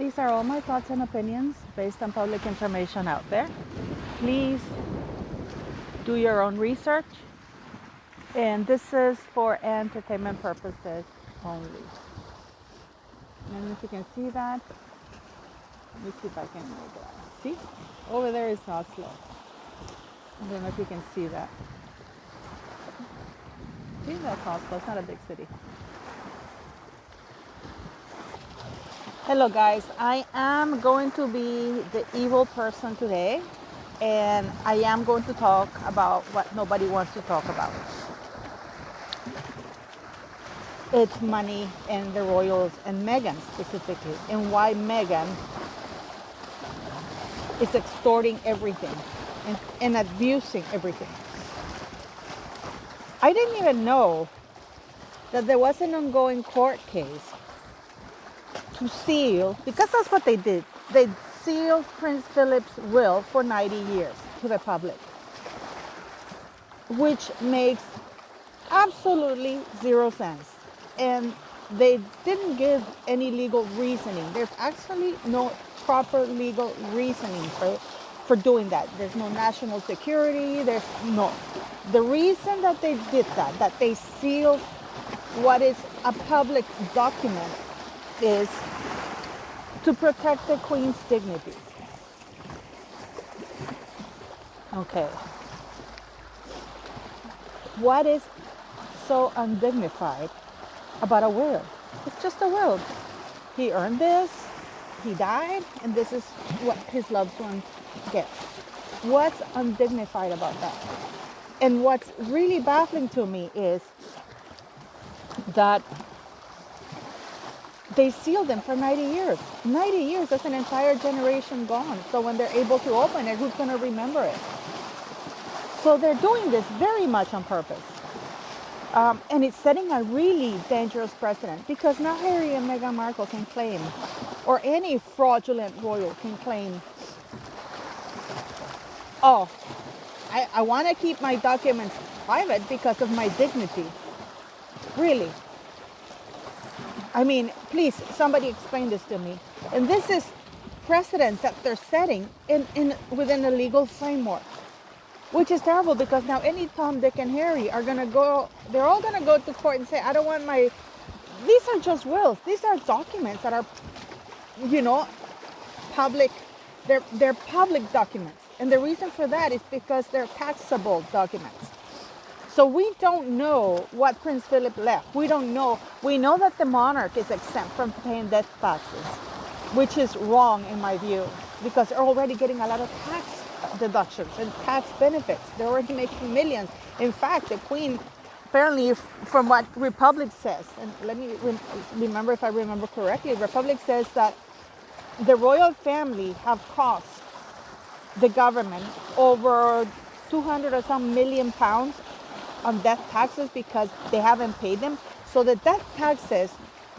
These are all my thoughts and opinions based on public information out there. Please do your own research. And this is for entertainment purposes only. I don't know if you can see that. Let me see if I can make that. See? Over there is Oslo. I don't know if you can see that. See, that's Oslo. It's not a big city. Hello guys, I am going to be the evil person today, and I am going to talk about what nobody wants to talk about. It's money and the royals and Meghan specifically, and why Meghan is extorting everything and abusing everything. I didn't even know that there was an ongoing court case to seal, because that's what they did. They sealed Prince Philip's will for 90 years to the public, which makes absolutely zero sense. And they didn't give any legal reasoning. There's actually no proper legal reasoning for doing that. There's no national security. There's no. The reason that they did that they sealed what is a public document, is to protect the Queen's dignity. Okay. What is so undignified about a will? It's just a will. He earned this, he died, and this is what his loved ones get. What's undignified about that? And what's really baffling to me is that they sealed them for 90 years. 90 years, that's an entire generation gone. So when they're able to open it, who's going to remember it? So they're doing this very much on purpose. And it's setting a really dangerous precedent, because now Harry and Meghan Markle can claim, or any fraudulent royal can claim, oh, I want to keep my documents private because of my dignity. Really? I mean, please, somebody explain this to me. And this is precedents that they're setting within a legal framework, which is terrible, because now any Tom, Dick, and Harry are going to go, they're all going to go to court and say, I don't want my, these are just wills. These are documents that are, public, they're public documents. And the reason for that is because they're taxable documents. So we don't know what Prince Philip left. We don't know. We know that the monarch is exempt from paying death taxes, which is wrong in my view, because they're already getting a lot of tax deductions and tax benefits. They're already making millions. In fact, the Queen, apparently, from what Republic says, and let me remember if I remember correctly, Republic says that the royal family have cost the government over 200 or some million pounds on death taxes because they haven't paid them. So the death taxes,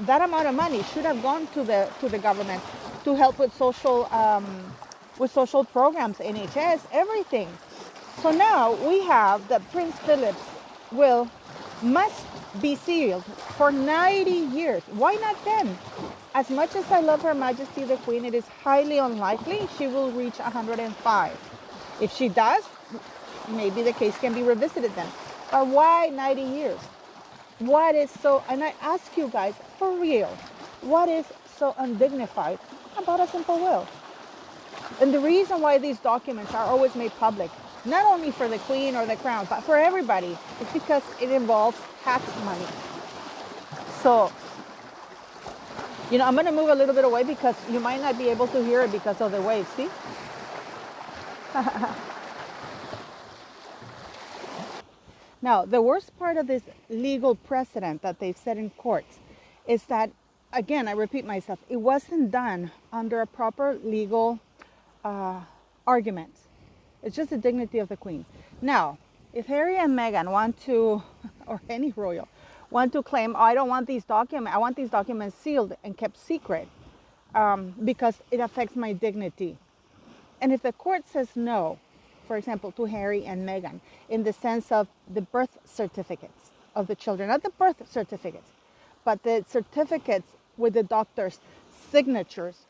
that amount of money should have gone to the government to help with social programs, NHS, everything. So now we have that Prince Philip's will must be sealed for 90 years. Why not 10? As much as I love Her Majesty the Queen, it is highly unlikely she will reach 105. If she does, maybe the case can be revisited then. But why 90 years? What is so, and I ask you guys, for real, what is so undignified about a simple will? And the reason why these documents are always made public, not only for the Queen or the Crown, but for everybody, is because it involves tax money. So, I'm going to move a little bit away because you might not be able to hear it because of the waves, see? Now, the worst part of this legal precedent that they've set in courts is that, again, I repeat myself, it wasn't done under a proper legal argument. It's just the dignity of the Queen. Now, if Harry and Meghan want to, or any royal, want to claim, I don't want these documents, I want these documents sealed and kept secret because it affects my dignity. And if the court says no, for example, to Harry and Meghan, in the sense of the birth certificates of the children, not the birth certificates, but the certificates with the doctor's signatures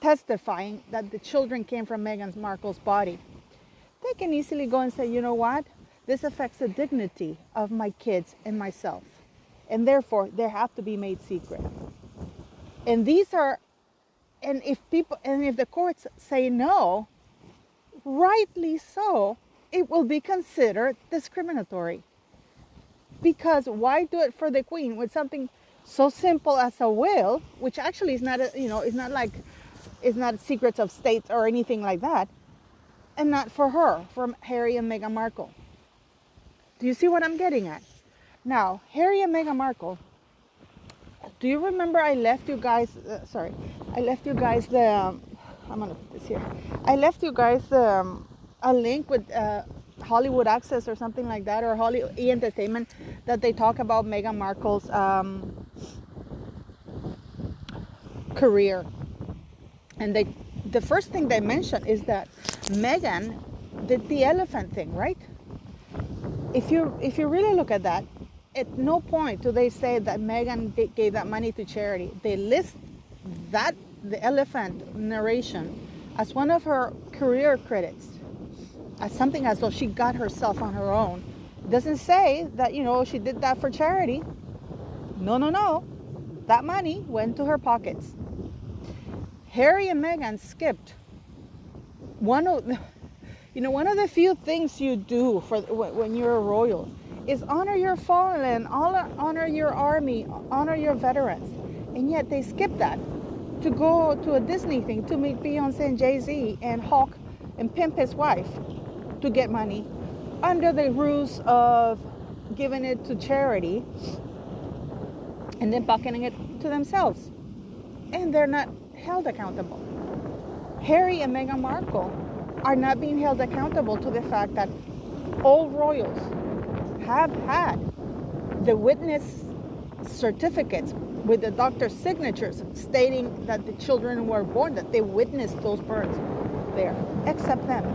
testifying that the children came from Meghan Markle's body, they can easily go and say, you know what? This affects the dignity of my kids and myself. And therefore, they have to be made secret. And these are, and if the courts say no, rightly so, it will be considered discriminatory. Because why do it for the Queen with something so simple as a will, which actually is not, it's not secrets of state or anything like that, and not for her, for Harry and Meghan Markle? Do you see what I'm getting at? Now, Harry and Meghan Markle, do you remember I left you guys, I'm going to put this here. I left you guys a link with Hollywood Access or something like that, or Hollywood Entertainment, that they talk about Meghan Markle's career. And the first thing they mention is that Meghan did the elephant thing, right? If you really look at that, at no point do they say that Meghan gave that money to charity. They list the elephant narration as one of her career credits, as something as though she got herself on her own. It doesn't say that, she did that for charity. No. That money went to her pockets. Harry and Meghan skipped one of the few things you do when you're a royal is honor your fallen, honor your army, honor your veterans. And yet they skipped that to go to a Disney thing to meet Beyonce and Jay-Z and Hawk and pimp his wife to get money under the ruse of giving it to charity and then pocketing it to themselves. And they're not held accountable. Harry and Meghan Markle are not being held accountable to the fact that all royals have had the witness certificates with the doctor's signatures stating that the children were born, that they witnessed those births there, except them.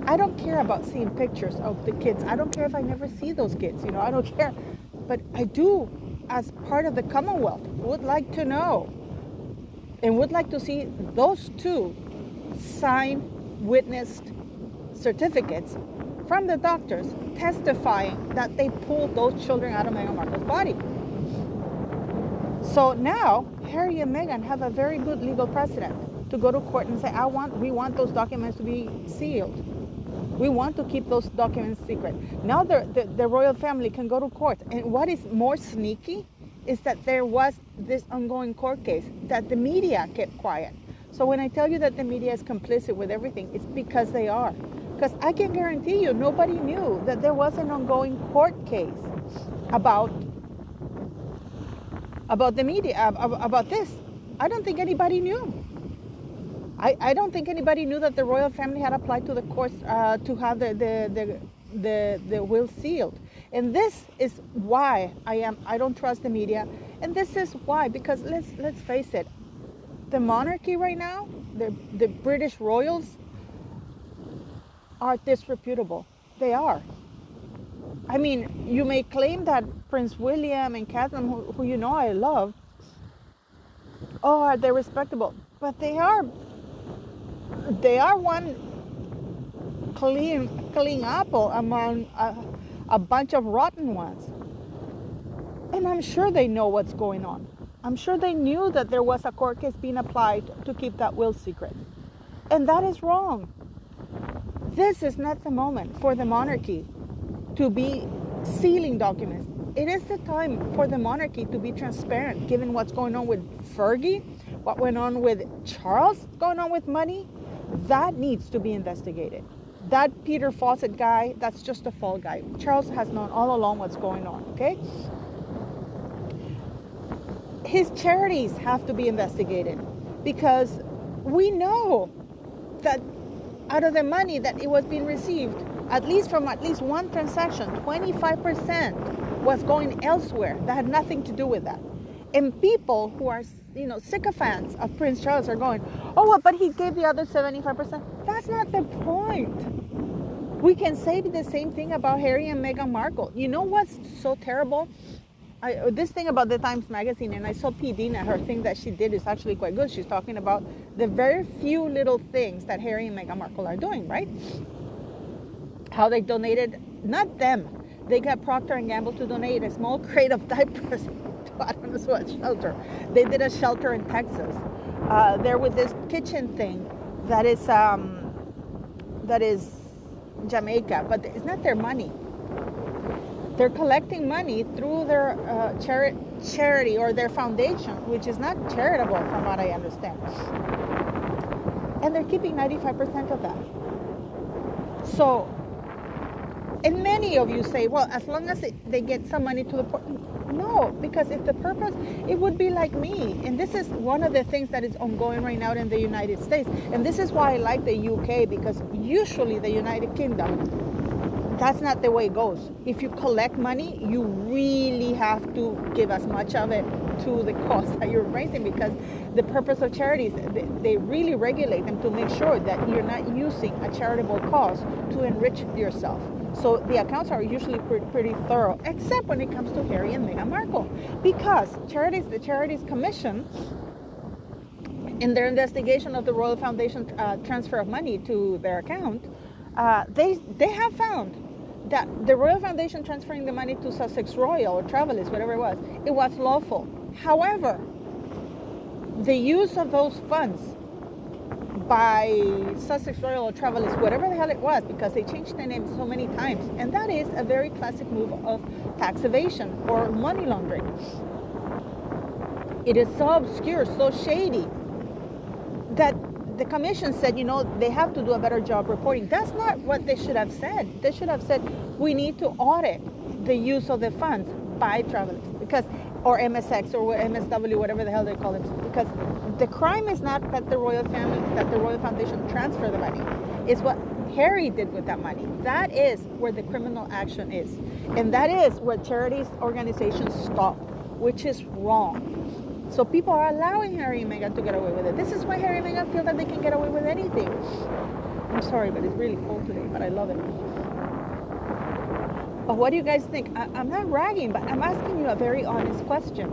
I don't care about seeing pictures of the kids. I don't care if I never see those kids, I don't care. But I do, as part of the Commonwealth, would like to know and would like to see those two signed, witnessed certificates from the doctors testifying that they pulled those children out of Meghan Markle's body. So now, Harry and Meghan have a very good legal precedent to go to court and say, we want those documents to be sealed. We want to keep those documents secret. Now the royal family can go to court. And what is more sneaky is that there was this ongoing court case that the media kept quiet. So when I tell you that the media is complicit with everything, it's because they are. Because I can guarantee you, nobody knew that there was an ongoing court case about the media, about this. I don't think anybody knew. I don't think anybody knew that the royal family had applied to the courts to have the will sealed. And this is why I don't trust the media. And this is why, because let's face it, the monarchy right now, the British royals are disreputable. They are. I mean, you may claim that Prince William and Catherine, who I love, they're respectable, but they are one clean apple among a bunch of rotten ones. And I'm sure they know what's going on. I'm sure they knew that there was a court case being applied to keep that will secret. And that is wrong. This is not the moment for the monarchy to be sealing documents. It is the time for the monarchy to be transparent, given what's going on with Fergie, what went on with Charles, going on with money. That needs to be investigated. That Peter Fawcett guy, that's just a fall guy. Charles has known all along what's going on, okay? His charities have to be investigated, because we know that out of the money that it was being received, at least from one transaction, 25% was going elsewhere that had nothing to do with that. And people who are, sycophants of Prince Charles are going, but he gave the other 75%. That's not the point. We can say the same thing about Harry and Meghan Markle. You know what's so terrible? this thing about the Times Magazine, and I saw P. Dina, her thing that she did is actually quite good. She's talking about the very few little things that Harry and Meghan Markle are doing, right? How they donated, not them, they got Procter & Gamble to donate a small crate of diapers to, I don't know what shelter. They did a shelter in Texas. They're with this kitchen thing that is Jamaica, but it's not their money. They're collecting money through their charity or their foundation, which is not charitable from what I understand. And they're keeping 95% of that. So, and many of you say, well, as long as they get some money to the poor. No, because if the purpose, it would be like me. And this is one of the things that is ongoing right now in the United States. And this is why I like the UK, because usually the United Kingdom, that's not the way it goes. If you collect money, you really have to give as much of it to the cost that you're raising, because the purpose of charities, they really regulate them to make sure that you're not using a charitable cause to enrich yourself. So the accounts are usually pretty thorough, except when it comes to Harry and Meghan Markle, because the Charities Commission, in their investigation of the Royal Foundation transfer of money to their account, they have found that the Royal Foundation transferring the money to Sussex Royal or Travelers, whatever it was lawful. However, the use of those funds by Sussex Royal or Travelers, whatever the hell it was, because they changed the name so many times, and that is a very classic move of tax evasion or money laundering. It is so obscure, so shady, that the commission said, they have to do a better job reporting. That's not what they should have said. They should have said, we need to audit the use of the funds by Travelers, or MSX or MSW, whatever the hell they call it, because the crime is not that the Royal Foundation transfer the money. It's what Harry did with that money. That is where the criminal action is. And that is where charities organizations stop, which is wrong. So people are allowing Harry and Meghan to get away with it. This is why Harry and Meghan feel that they can get away with anything. I'm sorry, but it's really cold today, but I love it. But what do you guys think? I'm not ragging, but I'm asking you a very honest question.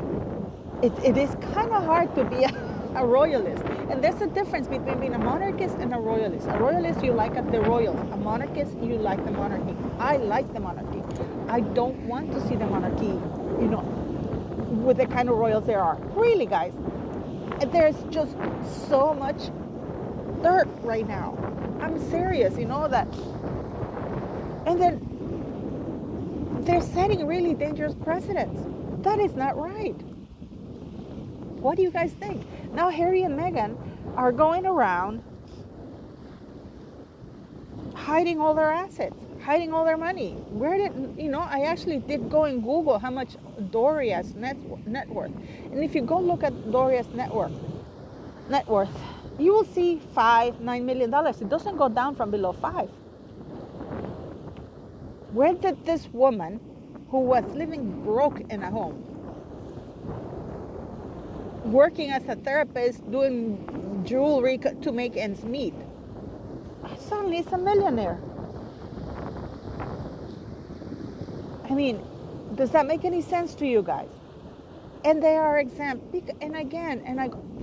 It is kind of hard to be a royalist. And there's a difference between being a monarchist and a royalist. A royalist, you like the royals. A monarchist, you like the monarchy. I like the monarchy. I don't want to see the monarchy, with the kind of royals there are. Really, guys. There's just so much dirt right now. I'm serious, that. And then they're setting really dangerous precedents. That is not right. What do you guys think? Now Harry and Meghan are going around hiding all their assets, hiding all their money. I actually did go and Google how much Doria's net worth. And if you go look at Doria's net worth, you will see $9 million. It doesn't go down from below 5. Where did this woman, who was living broke in a home, working as a therapist, doing jewelry to make ends meet, suddenly is a millionaire? I mean, does that make any sense to you guys? And they are exempt.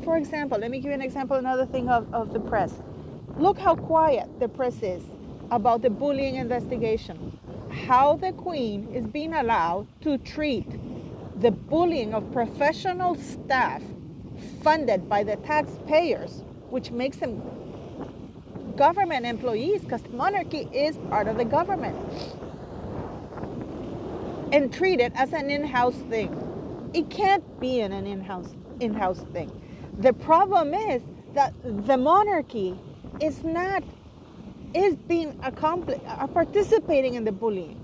For example, let me give you an example, another thing of the press. Look how quiet the press is about the bullying investigation. How the Queen is being allowed to treat the bullying of professional staff funded by the taxpayers, which makes them government employees, because monarchy is part of the government, and treat it as an in-house thing. It can't be an in-house thing. The problem is that the monarchy is participating in the bullying.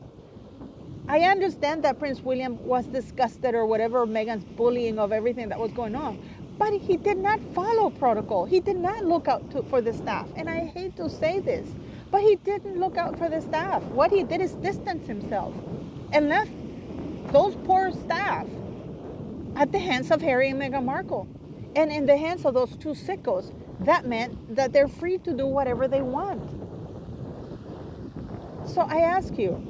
I understand that Prince William was disgusted or whatever, Meghan's bullying of everything that was going on, but he did not follow protocol. He did not look out for the staff. And I hate to say this, but he didn't look out for the staff. What he did is distance himself and left those poor staff at the hands of Harry and Meghan Markle. And in the hands of those two sickos, that meant that they're free to do whatever they want. So I ask you,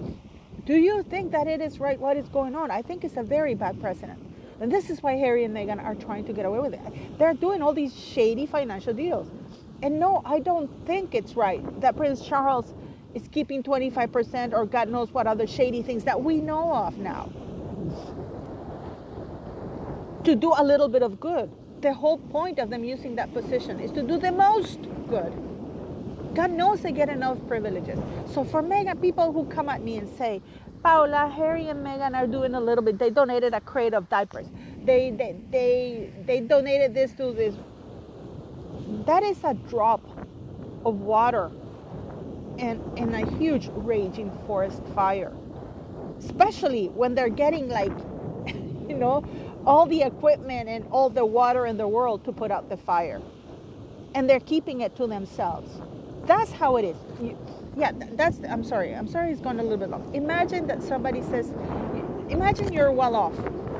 Do you think that it is right what is going on? I think it's a very bad precedent. And this is why Harry and Meghan are trying to get away with it. They're doing all these shady financial deals. And no, I don't think it's right that Prince Charles is keeping 25% or God knows what other shady things that we know of now to do a little bit of good. The whole point of them using that position is to do the most good. God knows they get enough privileges. So for Meghan, people who come at me and say, Paula, Harry and Meghan are doing a little bit. They donated a crate of diapers. They donated this to this. That is a drop of water in a huge raging forest fire. Especially when they're getting like, you know, all the equipment and all the water in the world to put out the fire. And they're keeping it to themselves. That's how it is. I'm sorry it's gone a little bit long. Imagine that somebody says, imagine you're well off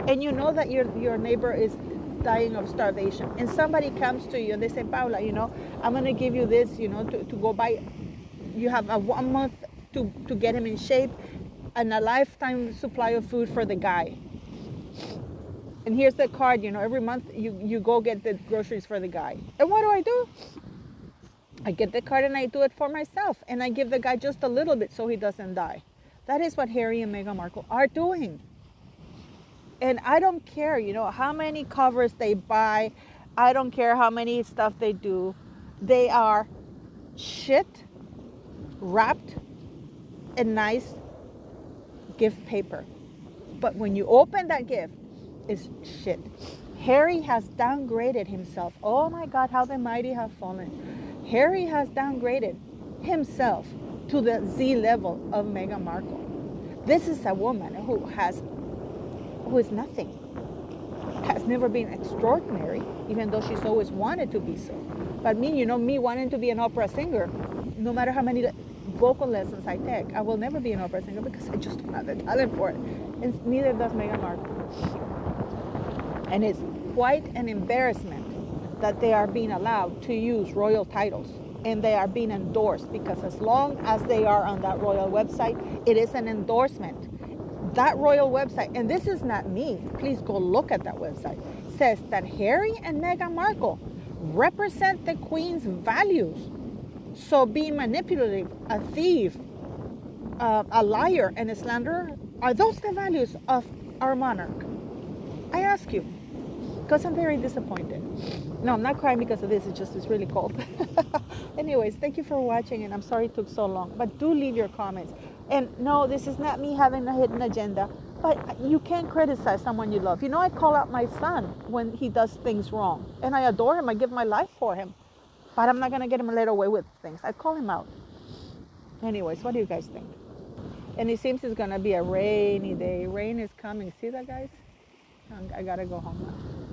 and you know that your neighbor is dying of starvation. And somebody comes to you and they say, Paula, you know, I'm going to give you this, you know, to go buy. You have a 1 month to get him in shape and a lifetime supply of food for the guy. And here's the card, you know, every month you go get the groceries for the guy. And what do? I get the card and I do it for myself. And I give the guy just a little bit so he doesn't die. That is what Harry and Meghan Markle are doing. And I don't care, you know, how many covers they buy. I don't care how many stuff they do. They are shit wrapped in nice gift paper. But when you open that gift, it's shit. Harry has downgraded himself. Oh my God, how the mighty have fallen. Harry has downgraded himself to the Z level of Meghan Markle. This is a woman who is nothing, has never been extraordinary, even though she's always wanted to be so. But me, you know, me wanting to be an opera singer, no matter how many vocal lessons I take, I will never be an opera singer because I just don't have the talent for it. And neither does Meghan Markle. And it's quite an embarrassment that they are being allowed to use royal titles and they are being endorsed, because as long as they are on that royal website, it is an endorsement. That royal website, and this is not me, please go look at that website, says that Harry and Meghan Markle represent the Queen's values. So being manipulative, a thief, a liar, and a slanderer, are those the values of our monarch? I ask you, because I'm very disappointed. No, I'm not crying because of this, it's really cold. Anyways, thank you for watching, and I'm sorry it took so long, but do leave your comments. And no, this is not me having a hidden agenda, but you can't criticize someone you love. You know, I call out my son when he does things wrong, and I adore him, I give my life for him, but I'm not going to get him led away with things. I call him out. Anyways, what do you guys think? And it seems it's going to be a rainy day. Rain is coming. See that, guys? I got to go home now.